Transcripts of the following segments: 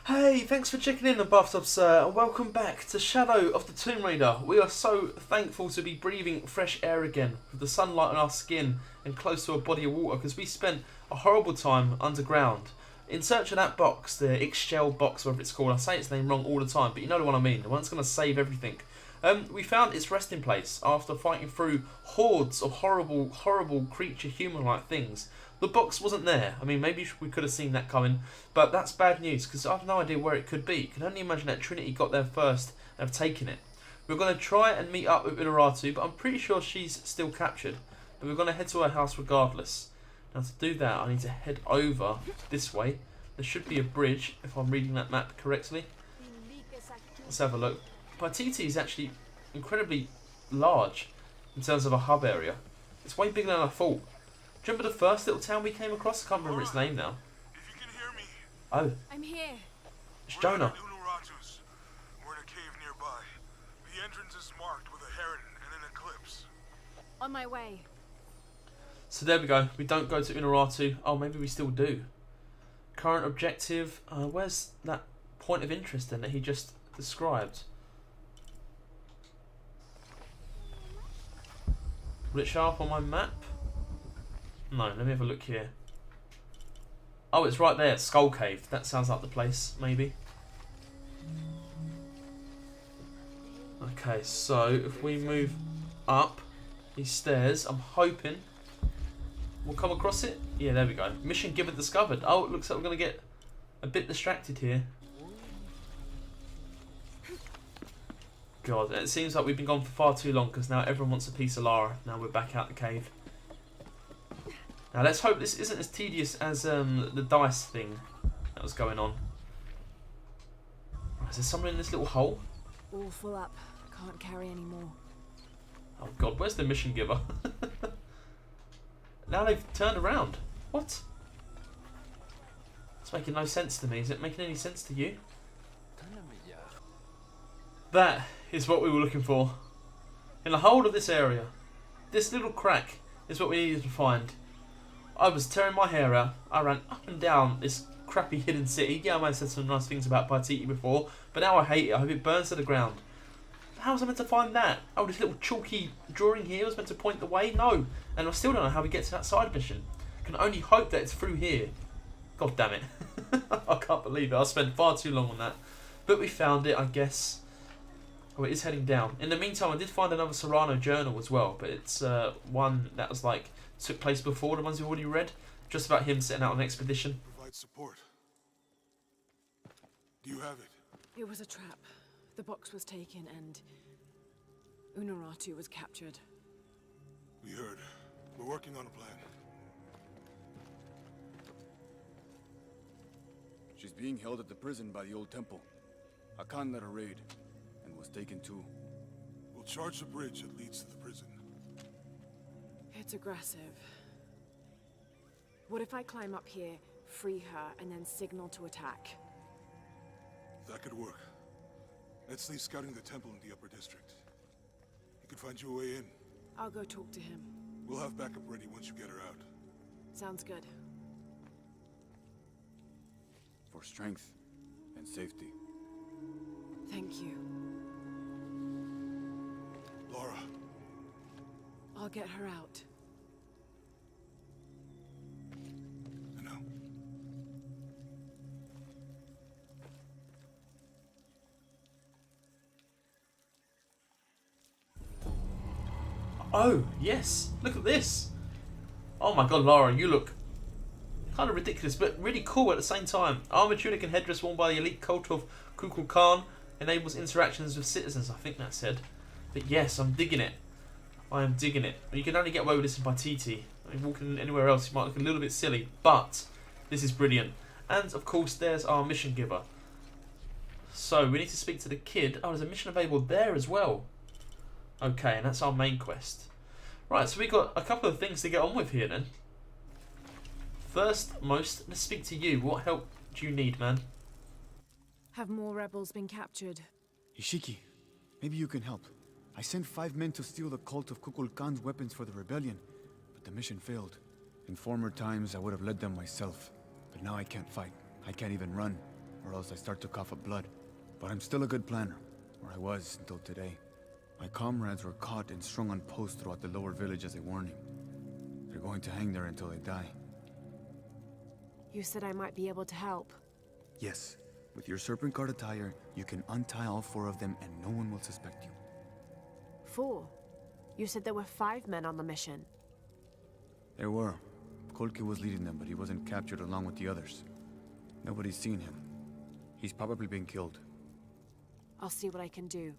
Hey, thanks for checking in the Bathtub, sir, and welcome back to Shadow of the Tomb Raider. We are so thankful to be breathing fresh air again, with the sunlight on our skin and close to a body of water, because we spent a horrible time underground in search of that box, the Ixchel box, whatever it's called. I say its name wrong all the time, but you know the one I mean, the one that's going to save everything. We found its resting place after fighting through hordes of horrible creature human-like things. The box wasn't there. I mean, maybe we could have seen that coming, but that's bad news because I have no idea where it could be. You can only imagine that Trinity got there first and have taken it. We're going to try and meet up with Unuratu, but I'm pretty sure she's still captured. But we're going to head to her house regardless. Now to do that, I need to head over this way. There should be a bridge, if I'm reading that map correctly. Let's have a look. Paititi is actually incredibly large in terms of a hub area. It's way bigger than I thought. Do you remember the first little town we came across? I can't remember its name now. If you can hear me. Oh. I'm here. It's Jonah. We're in a cave nearby. The entrance is marked with a heron and an eclipse. On my way. So there we go. We don't go to Unuratu. Oh, maybe we still do. Current objective. Where's that point of interest then that he just described? Will it show up on my map? No, let me have a look here. Oh, it's right there, Skull Cave. That sounds like the place, maybe. Okay, so if we move up these stairs, I'm hoping we'll come across it. Yeah, there we go. Mission given discovered. Oh, it looks like we're going to get a bit distracted here. God, it seems like we've been gone for far too long because now everyone wants a piece of Lara. Now we're back out the cave. Now let's hope this isn't as tedious as the dice thing that was going on. Is there someone in this little hole? All full up. Can't carry any more. Oh God, where's the mission giver? Now they've turned around. What? It's making no sense to me. Is it making any sense to you? That is what we were looking for. In the whole of this area. This little crack is what we needed to find. I was tearing my hair out. I ran up and down this crappy hidden city. Yeah, I might have said some nice things about Paititi before, but now I hate it. I hope it burns to the ground. How was I meant to find that? Oh, this little chalky drawing here was meant to point the way? No. And I still don't know how we get to that side mission. I can only hope that it's through here. God damn it. I can't believe it. I spent far too long on that. But we found it, I guess. Oh, it is heading down. In the meantime, I did find another Serrano journal as well, but it's one that was like took place before the ones we've already read, just about him setting out on an expedition. Provide support. Do you have it? It was a trap. The box was taken and Unuratu was captured. We heard. We're working on a plan. She's being held at the prison by the old temple. Hakan led a raid, and was taken too. We'll charge the bridge that leads to the prison. It's aggressive. What if I climb up here, free her, and then signal to attack? That could work. Let's leave scouting the temple in the upper district. He could find you a way in. I'll go talk to him. We'll have backup ready once you get her out. Sounds good. For strength and safety. Thank you. Lara, I'll get her out. I know. Oh, yes. Look at this. Oh my God, Lara, you look kind of ridiculous, but really cool at the same time. Armored tunic and headdress worn by the elite cult of Kukulkan enables interactions with citizens, I think that said. But yes, I'm digging it. I am digging it. You can only get away with this in Paititi. I mean, walking anywhere else, you might look a little bit silly, but this is brilliant. And of course, there's our mission giver. So we need to speak to the kid. Oh, there's a mission available there as well. Okay, and that's our main quest. Right, so we got a couple of things to get on with here then. First, let's speak to you. What help do you need, man? Have more rebels been captured? Ishiki, maybe you can help. I sent 5 men to steal the cult of Kukulkan's weapons for the rebellion, but the mission failed. In former times, I would have led them myself, but now I can't fight. I can't even run. or else I start to cough up blood. But I'm still a good planner, or I was until today. My comrades were caught and strung on posts throughout the lower village as a warning. They're going to hang there until they die. You said I might be able to help. Yes, with your serpent guard attire, you can untie all 4 of them and no one will suspect you. 4? You said there were 5 men on the mission. There were. Kolke was leading them, but he wasn't captured along with the others. Nobody's seen him. He's probably been killed. I'll see what I can do.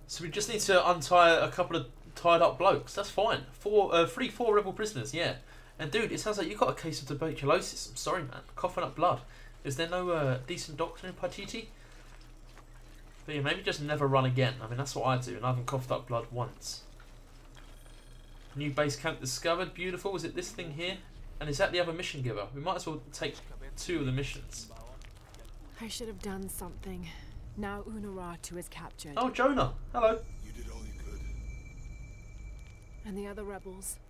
So we just need to untie a couple of tied up blokes. That's fine. 4 rebel prisoners, yeah. And dude, it sounds like you got a case of tuberculosis. I'm sorry, man. Coughing up blood. Is there no decent doctor in Paititi? But yeah, maybe just never run again. I mean, that's what I do, and I haven't coughed up blood once. New base camp discovered. Beautiful. Is it this thing here? And is that the other mission giver? We might as well take 2 of the missions. I should have done something. Now Unuratu is captured. Oh, Jonah. Hello. You did all you could. And the other rebels.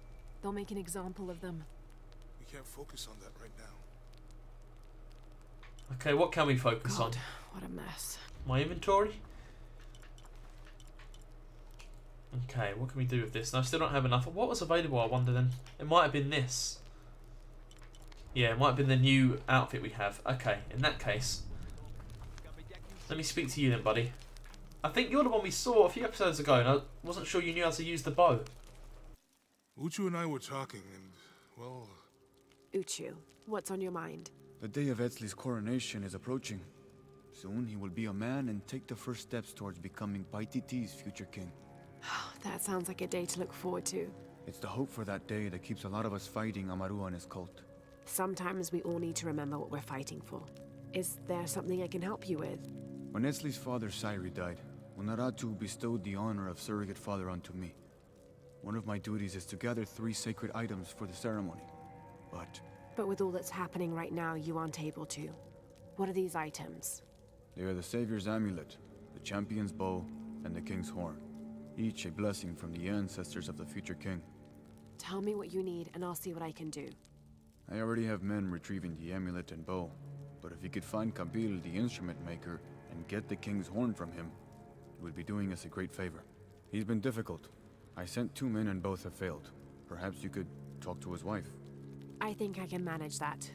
They'll make an example of them. We can't focus on that right now. Okay, what can we focus on? God, what a mess. My inventory? Okay, what can we do with this? And I still don't have enough. What was available, I wonder then? It might have been this. Yeah, it might have been the new outfit we have. Okay, in that case, let me speak to you then, buddy. I think you're the one we saw a few episodes ago, and I wasn't sure you knew how to use the bow. Uchu and I were talking, and, well... Uchu, what's on your mind? The day of Etzli's coronation is approaching. Soon he will be a man and take the first steps towards becoming Paititi's future king. That sounds like a day to look forward to. It's the hope for that day that keeps a lot of us fighting Amaru and his cult. Sometimes we all need to remember what we're fighting for. Is there something I can help you with? When Etzli's father Sairi died, Unuratu bestowed the honor of surrogate father onto me. One of my duties is to gather 3 sacred items for the ceremony. But with all that's happening right now, you aren't able to. What are these items? They are the Savior's amulet, the champion's bow, and the king's horn. Each a blessing from the ancestors of the future king. Tell me what you need, and I'll see what I can do. I already have men retrieving the amulet and bow, but if you could find Kabil, the instrument maker, and get the king's horn from him, you would be doing us a great favor. He's been difficult. I sent 2 men and both have failed. Perhaps you could talk to his wife. I think I can manage that.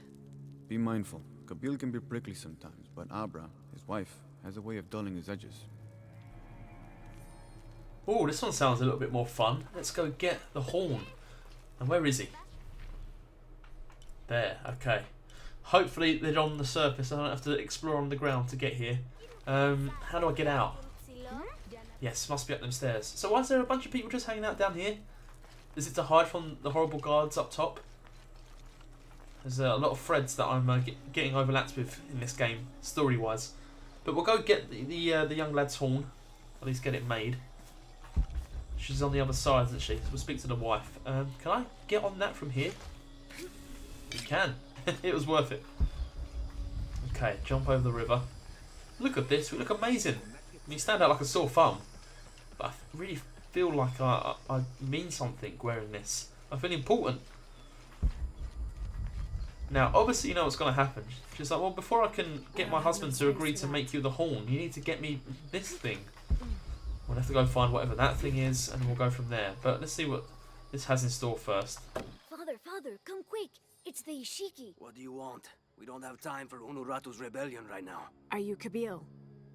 Be mindful. Kabil can be prickly sometimes, but Abra, his wife, has a way of dulling his edges. Oh, this one sounds a little bit more fun. Let's go get the horn. And where is he? There, okay. Hopefully they're on the surface. I don't have to explore on the ground to get here. How do I get out? Yes, must be up them stairs. So why is there a bunch of people just hanging out down here? Is it to hide from the horrible guards up top? There's a lot of threads that I'm getting overlapped with in this game, story-wise. But we'll go get the young lad's horn. At least get it made. She's on the other side, isn't she? So we'll speak to the wife. Can I get on that from here? You can. It was worth it. Okay, jump over the river. Look at this. We look amazing. I mean, you stand out like a sore thumb. But I really feel like I mean something wearing this. I feel important. Now, obviously you know what's going to happen. She's like, well, before I can get my husband to agree to make you the horn, you need to get me this thing. We'll have to go find whatever that thing is, and we'll go from there. But let's see what this has in store first. Father, come quick! It's the Ishiki. What do you want? We don't have time for Unuratu's rebellion right now. Are you Kabil?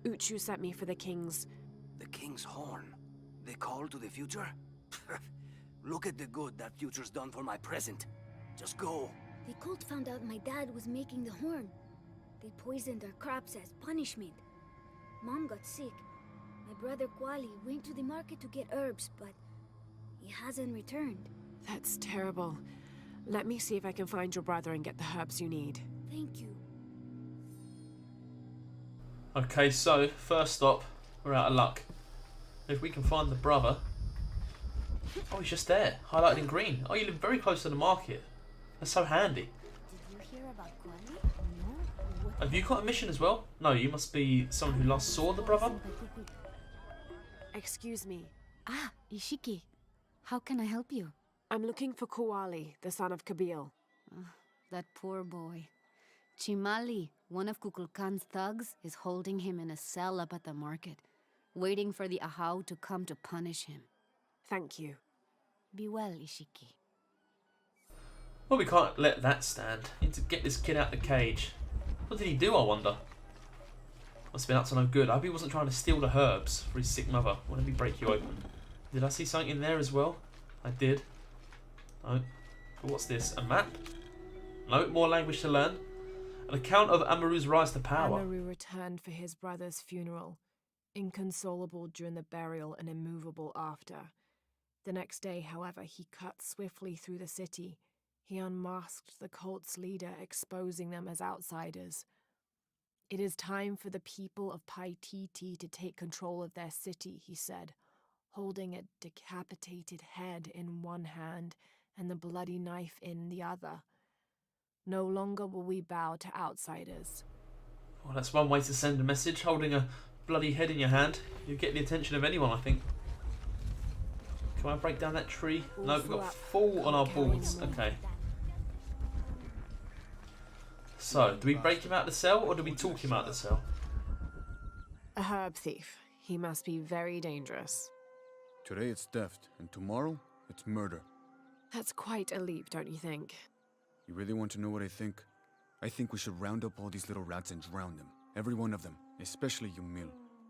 Uchu sent me for the king's... The king's horn? The call to the future? Look at the good that future's done for my present. Just go. The cult found out my dad was making the horn. They poisoned our crops as punishment. Mom got sick. My brother Kwali went to the market to get herbs, but he hasn't returned. That's terrible. Let me see if I can find your brother and get the herbs you need. Thank you. Okay, so first stop, we're out of luck. If we can find the brother. Oh, he's just there, highlighted in green. Oh, you live very close to the market. That's so handy. Did you hear about Kwali? No? What Have you got a mission as well? No, you must be someone who last saw the brother. Excuse me. Ah, Ishiki. How can I help you? I'm looking for Kuali, the son of Kabil. That poor boy. Chimali, one of Kukulkan's thugs, is holding him in a cell up at the market, waiting for the Ahau to come to punish him. Thank you. Be well, Ishiki. Well, we can't let that stand. Need to get this kid out the cage. What did he do, I wonder? Must have been up to no good. I hope he wasn't trying to steal the herbs for his sick mother. Well, let me break you open. Did I see something in there as well? I did. No. But what's this? A map? No, more language to learn. An account of Amaru's rise to power. Amaru returned for his brother's funeral, inconsolable during the burial and immovable after. The next day, however, he cut swiftly through the city. He unmasked the cult's leader, exposing them as outsiders. It is time for the people of Paititi to take control of their city, he said, holding a decapitated head in one hand and the bloody knife in the other. No longer will we bow to outsiders. Well, that's one way to send a message. Holding a bloody head in your hand. You get the attention of anyone, I think. Can I break down that tree? All No, we've got up. full on our boards. Okay. So, do we break him out of the cell or do we talk him out of the cell? A herb thief. He must be very dangerous. Today it's theft, and tomorrow it's murder. That's quite a leap, don't you think? You really want to know what I think? I think we should round up all these little rats and drown them. Every one of them, especially Yumil.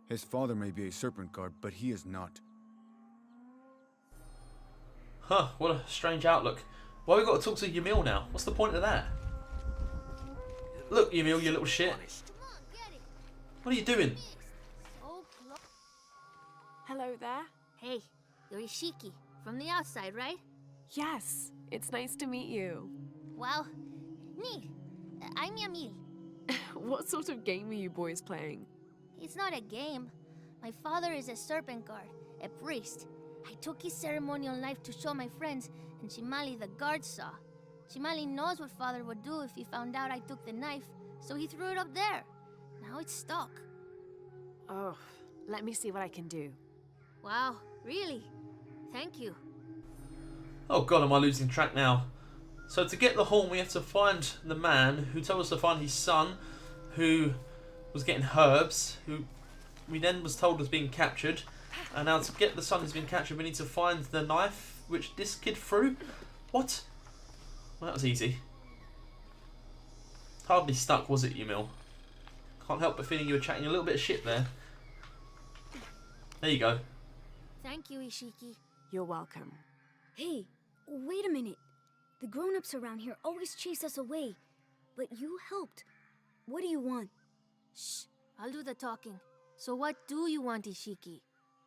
His father may be a serpent guard, but he is not. Huh, what a strange outlook. Why we got to talk to Yamil now? What's the point of that? Look, Yamil, you little shit. What are you doing? Hello there. Hey, you're Ishiki, from the outside, right? Yes, it's nice to meet you. Well, neat. I'm Yamil. What sort of game are you boys playing? It's not a game. My father is a serpent guard, a priest. I took his ceremonial knife to show my friends, and Chimali the guard saw. Chimali knows what father would do if he found out I took the knife, so he threw it up there. Now it's stuck. Oh, let me see what I can do. Wow, really? Thank you. Oh god, am I losing track now? So to get the horn, we have to find the man who told us to find his son, who was getting herbs, who we then was told was being captured. And now to get the son who's been captured, we need to find the knife which this kid threw. What? Well, that was easy. Hardly stuck, was it, Yumil? Can't help but feeling you were chatting a little bit of shit there. There you go. Thank you, Ishiki. You're welcome. Hey, wait a minute. The grown-ups around here always chase us away. But you helped. What do you want? Shh, I'll do the talking. So what do you want, Ishiki?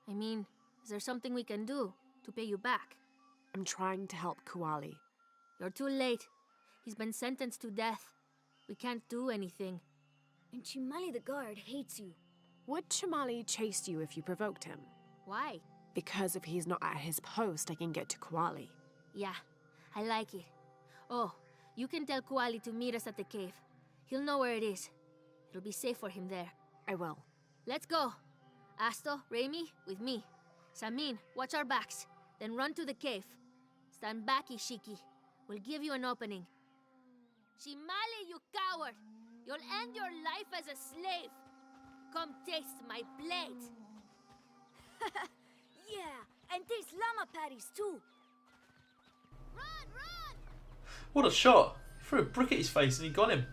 I mean, is there something we can do to pay you back? I'm trying to help Kuali. You're too late. He's been sentenced to death. We can't do anything. And Chimali the guard hates you. Would Chimali chase you if you provoked him? Why? Because if he's not at his post, I can get to Kuali. Yeah, I like it. Oh, you can tell Kuali to meet us at the cave. He'll know where it is. It'll be safe for him there. I will. Let's go. Asto, Raimi, with me. Samin, watch our backs. Then run to the cave. Stand back, Ishiki. We'll give you an opening. Chimali, you coward! You'll end your life as a slave. Come taste my blade. Yeah, and there's llama patties too. Run, run! What a shot! He threw a brick at his face and he got him.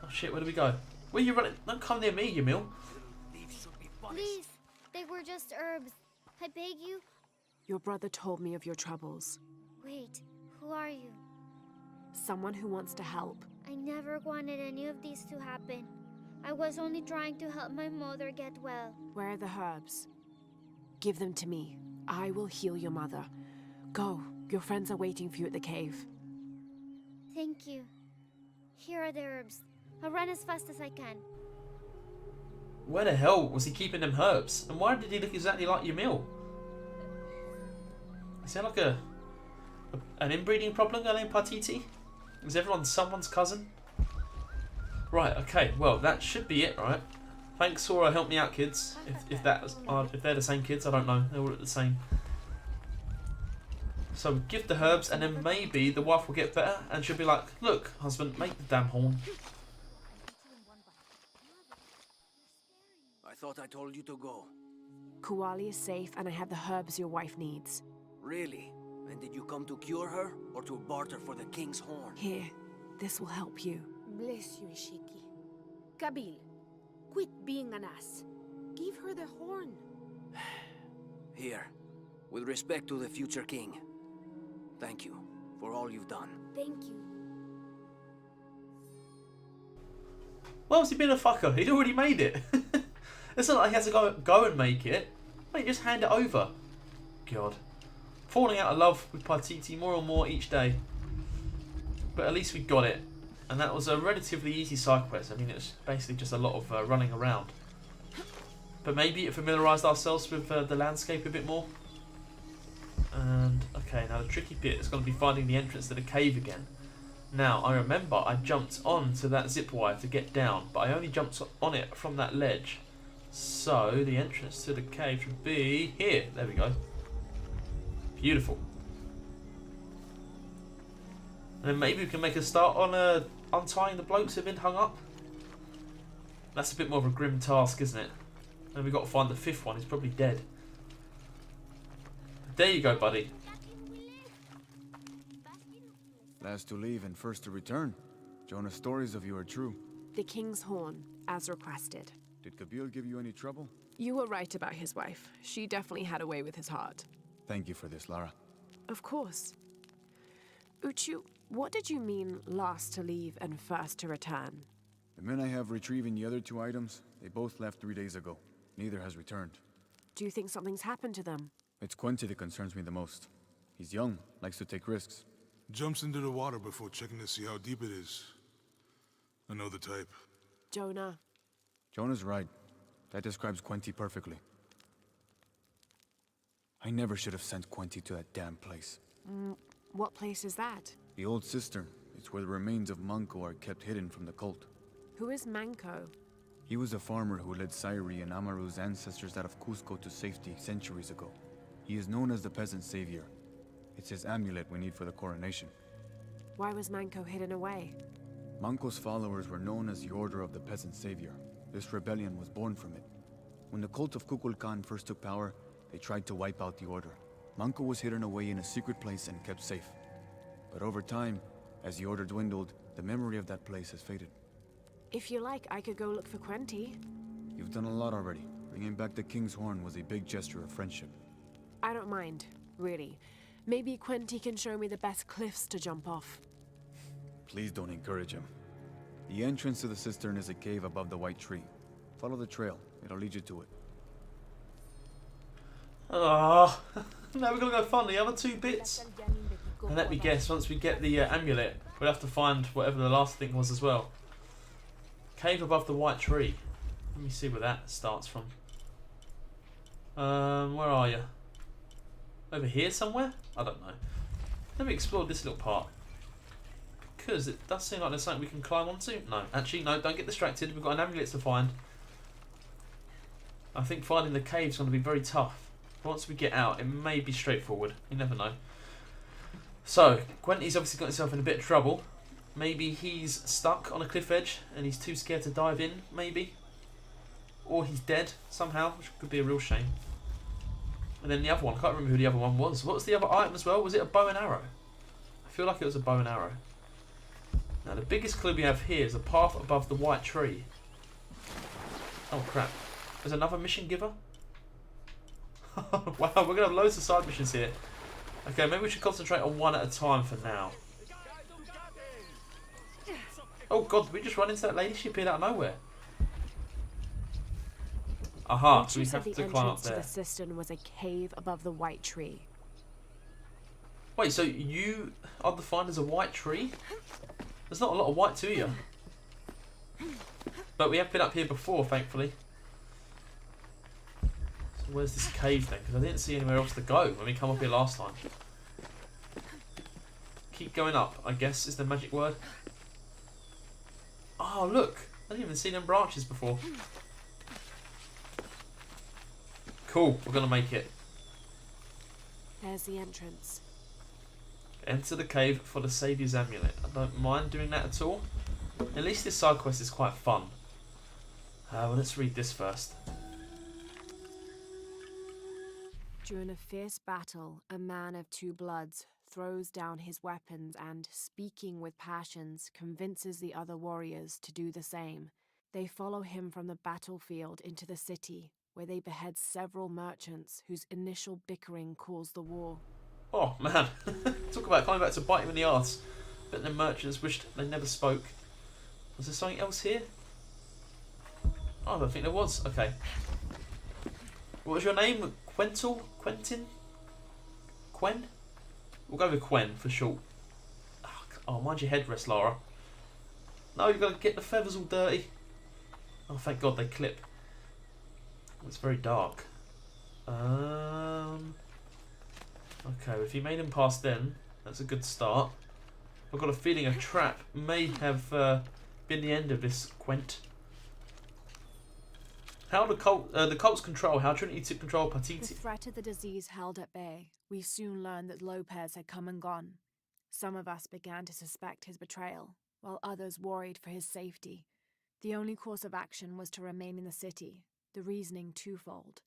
Oh shit, where do we go? Where are you running? Don't come near me, Yamil. Please, they were just herbs. I beg you. Your brother told me of your troubles. Wait, who are you? Someone who wants to help. I never wanted any of these to happen. I was only trying to help my mother get well. Where are the herbs? Give them to me. I will heal your mother. Go. Your friends are waiting for you at the cave. Thank you. Here are the herbs. I'll run as fast as I can. Where the hell was he keeping them herbs? And why did he look exactly like Yamil? Is there like an inbreeding problem going on in Paititi? Is everyone someone's cousin? Right, okay, well that should be it, right? Thanks for helping me out, kids. If they're the same kids, I don't know. They all look the same. So we give the herbs, and then maybe the wife will get better, and she'll be like, "Look, husband, make the damn horn." I thought I told you to go. Kuali is safe, and I have the herbs your wife needs. Really? And did you come to cure her, or to barter for the king's horn? Here, this will help you. Bless you, Ishiki. Kabil, quit being an ass. Give her the horn. Here, with respect to the future king. Thank you for all you've done. Thank you. Why was he being a fucker? He'd already made it. It's not like he has to go and make it. Mate, just hand it over. God. Falling out of love with Paititi more and more each day. But at least we got it. And that was a relatively easy side quest. I mean, it was basically just a lot of running around. But maybe it familiarised ourselves with the landscape a bit more. And, okay, now the tricky bit is going to be finding the entrance to the cave again. Now, I remember I jumped onto that zip wire to get down, but I only jumped on it from that ledge. So, the entrance to the cave should be here. There we go. Beautiful. And then maybe we can make a start on untying the blokes who've been hung up. That's a bit more of a grim task, isn't it? And we've got to find the fifth one. He's probably dead. There you go, buddy. Last to leave and first to return. Jonah's stories of you are true. The King's Horn, as requested. Did Kabil give you any trouble? You were right about his wife. She definitely had a way with his heart. Thank you for this, Lara. Of course. Uchu, what did you mean last to leave and first to return? The men I have retrieving the other two items, they both left 3 days ago. Neither has returned. Do you think something's happened to them? It's Quenti that concerns me the most. He's young, likes to take risks. Jumps into the water before checking to see how deep it is. I know the type. Jonah. Jonah's right. That describes Quenti perfectly. I never should have sent Quenti to that damn place. What place is that? The old cistern. It's where the remains of Manco are kept hidden from the cult. Who is Manco? He was a farmer who led Sairi and Amaru's ancestors out of Cusco to safety centuries ago. He is known as the peasant savior. It's his amulet we need for the coronation. Why was Manco hidden away? Manco's followers were known as the Order of the Peasant Savior. This rebellion was born from it. When the cult of Kukulkan first took power, they tried to wipe out the order. Manco was hidden away in a secret place and kept safe. But over time, as the order dwindled, the memory of that place has faded. If you like, I could go look for Quenti. You've done a lot already. Bringing back the King's Horn was a big gesture of friendship. I don't mind, really. Maybe Quenti can show me the best cliffs to jump off. Please don't encourage him. The entrance to the cistern is a cave above the white tree. Follow the trail. It'll lead you to it. Ah, now we're going to go find the other two bits. And let me guess, once we get the amulet, we'll have to find whatever the last thing was as well. Cave above the white tree. Let me see where that starts from. Where are you? Over here somewhere? I don't know. Let me explore this little part. Because it does seem like there's something we can climb onto. No, actually, no, don't get distracted. We've got an amulet to find. I think finding the cave's going to be very tough. Once we get out, it may be straightforward. You never know. So, Quenti's obviously got himself in a bit of trouble. Maybe he's stuck on a cliff edge and he's too scared to dive in, maybe. Or he's dead somehow, which could be a real shame. And then the other one, I can't remember who the other one was. What was the other item as well? Was it a bow and arrow? I feel like it was a bow and arrow. Now the biggest clue we have here is a path above the white tree. Oh crap. There's another mission giver? Wow, we're going to have loads of side missions here. Okay, maybe we should concentrate on one at a time for now. Oh god, did we just run into that lady? She appeared out of nowhere. Aha, so we have to climb up there. The entrance to the cistern was a cave above the white tree. Wait, so you are defined as a white tree? There's not a lot of white to you. But we have been up here before, thankfully. So where's this cave then? Because I didn't see anywhere else to go when we come up here last time. Keep going up, I guess, is the magic word. Oh, look. I didn't even see them branches before. Cool, we're going to make it. There's the entrance. Enter the cave for the Saviour's Amulet. I don't mind doing that at all. At least this side quest is quite fun. Well, let's read this first. During a fierce battle, a man of two bloods throws down his weapons and, speaking with passions, convinces the other warriors to do the same. They follow him from the battlefield into the city, where they behead several merchants whose initial bickering caused the war. Oh man, talk about coming back to bite him in the arse. But the merchants wished they never spoke. Was there something else here? Oh, I don't think there was. Okay. What was your name? Quentin? Quen? We'll go with Quen for short. Oh, mind your headrest, Lara. No, you've got to get the feathers all dirty. Oh, thank God they clip. It's very dark. Okay, if you made him past then, that's a good start. I've got a feeling a trap may have been the end of this Quent. How the cult's control, how Trinity took control of The Patiti. threat of the disease held at bay, we soon learned that Lopez had come and gone. Some of us began to suspect his betrayal, while others worried for his safety. The only course of action was to remain in the city, the reasoning twofold.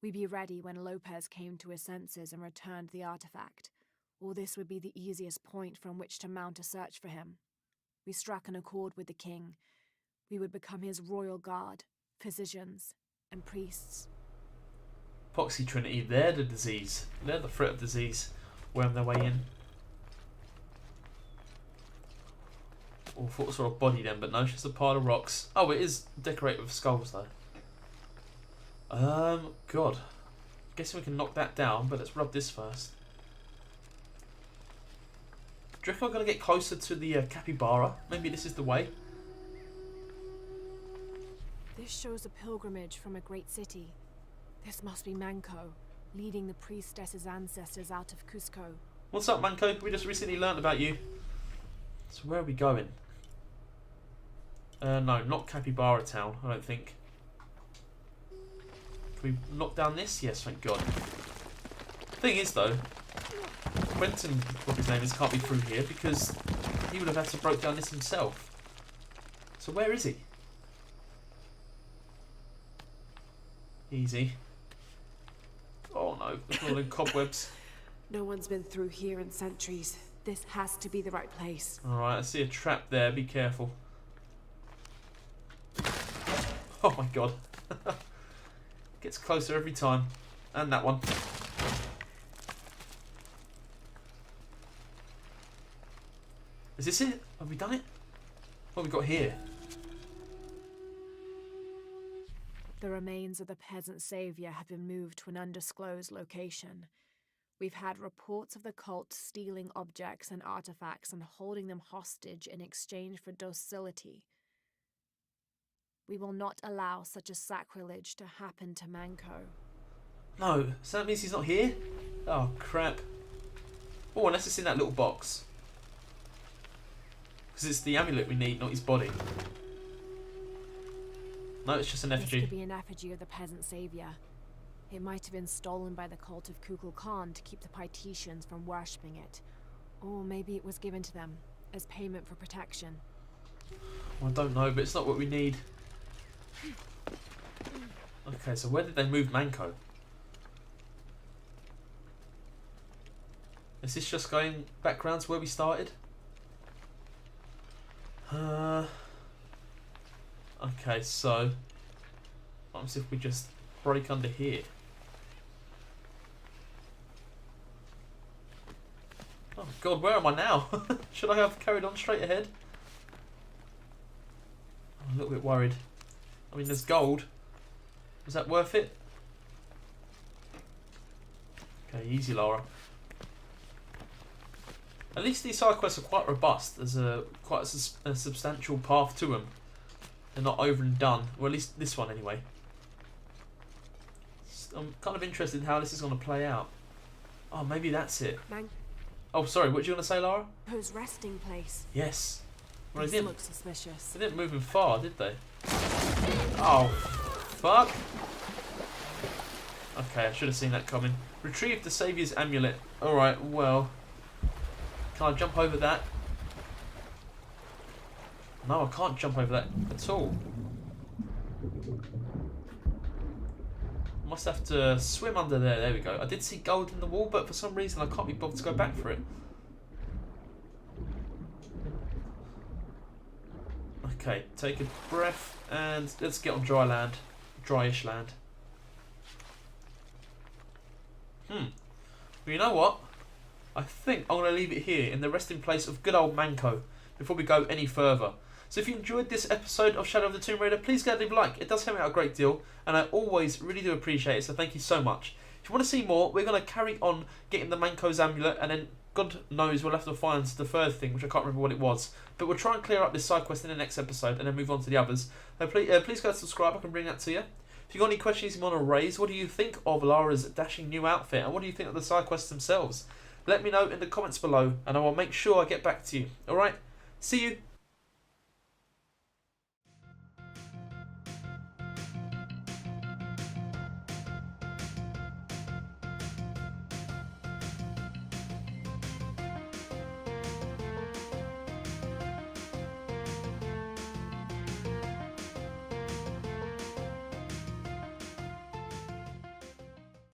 We'd be ready when Lopez came to his senses and returned the artifact, or this would be the easiest point from which to mount a search for him. We struck an accord with the king. We would become his royal guard, physicians, and priests. Poxy Trinity, they're the disease. They're the threat of disease. Worm their way in. Oh, I thought I saw a body then, but no, it's just a pile of rocks. Oh, it is decorated with skulls though. God. Guessing we can knock that down, but let's rub this first. Do you reckon we're going to get closer to the capybara? Maybe this is the way. This shows a pilgrimage from a great city. This must be Manco, leading the priestess's ancestors out of Cusco. What's up, Manco? We just recently learned about you. So where are we going? No, not Capybara Town, I don't think. Can we knock down this? Yes, thank God. Thing is, though, Quentin, what his name is, can't be through here because he would have had to break down this himself. So where is he? Easy. Oh no, look at all the cobwebs. No one's been through here in centuries. This has to be the right place. Alright, I see a trap there, be careful. Oh my God. Gets closer every time. And that one. Is this it? Have we done it? What have we got here? The remains of the peasant savior have been moved to an undisclosed location. We've had reports of the cult stealing objects and artifacts and holding them hostage in exchange for docility. We will not allow such a sacrilege to happen to Manco. No, so that means he's not here? Oh, crap. Oh, unless it's in that little box. Because it's the amulet we need, not his body. No, it's just an This effigy. could be an effigy of the peasant savior. It might have been stolen by the cult of Kukulkan to keep the Paititians from worshipping it. Or maybe it was given to them as payment for protection. Well, I don't know, but it's not what we need. Okay, so where did they move Manco? Is this just going background to where we started? Okay, so what happens if we just break under here? Oh God, where am I now? Should I have carried on straight ahead? I'm a little bit worried. I mean, there's gold. Was that worth it? Okay, easy, Lara. At least these side quests are quite robust. There's quite a substantial path to them. They're not over and done. Or at least this one, anyway. I'm kind of interested in how this is going to play out. Oh, maybe that's it. Oh, sorry. What did you want to say, Lara? Manco's resting place. Yes. Well, This looks suspicious. They didn't move him far, did they? Oh, fuck. Okay, I should have seen that coming. Retrieve the Saviour's Amulet. Alright, well. Can I jump over that? No, I can't jump over that at all. Must have to swim under there. There we go. I did see gold in the wall, but for some reason I can't be bothered to go back for it. Okay, take a breath and let's get on dry land. Dryish land. Well, you know what? I think I'm going to leave it here in the resting place of good old Manco before we go any further. So if you enjoyed this episode of Shadow of the Tomb Raider, please go and leave a like. It does help me out a great deal, and I always really do appreciate it, so thank you so much. If you want to see more, we're going to carry on getting the Manco's amulet, and then God knows we'll have to find the third thing, which I can't remember what it was. But we'll try and clear up this side quest in the next episode, and then move on to the others. Please go and subscribe, I can bring that to you. If you've got any questions you want to raise, what do you think of Lara's dashing new outfit, and what do you think of the side quests themselves? Let me know in the comments below, and I will make sure I get back to you. Alright, see you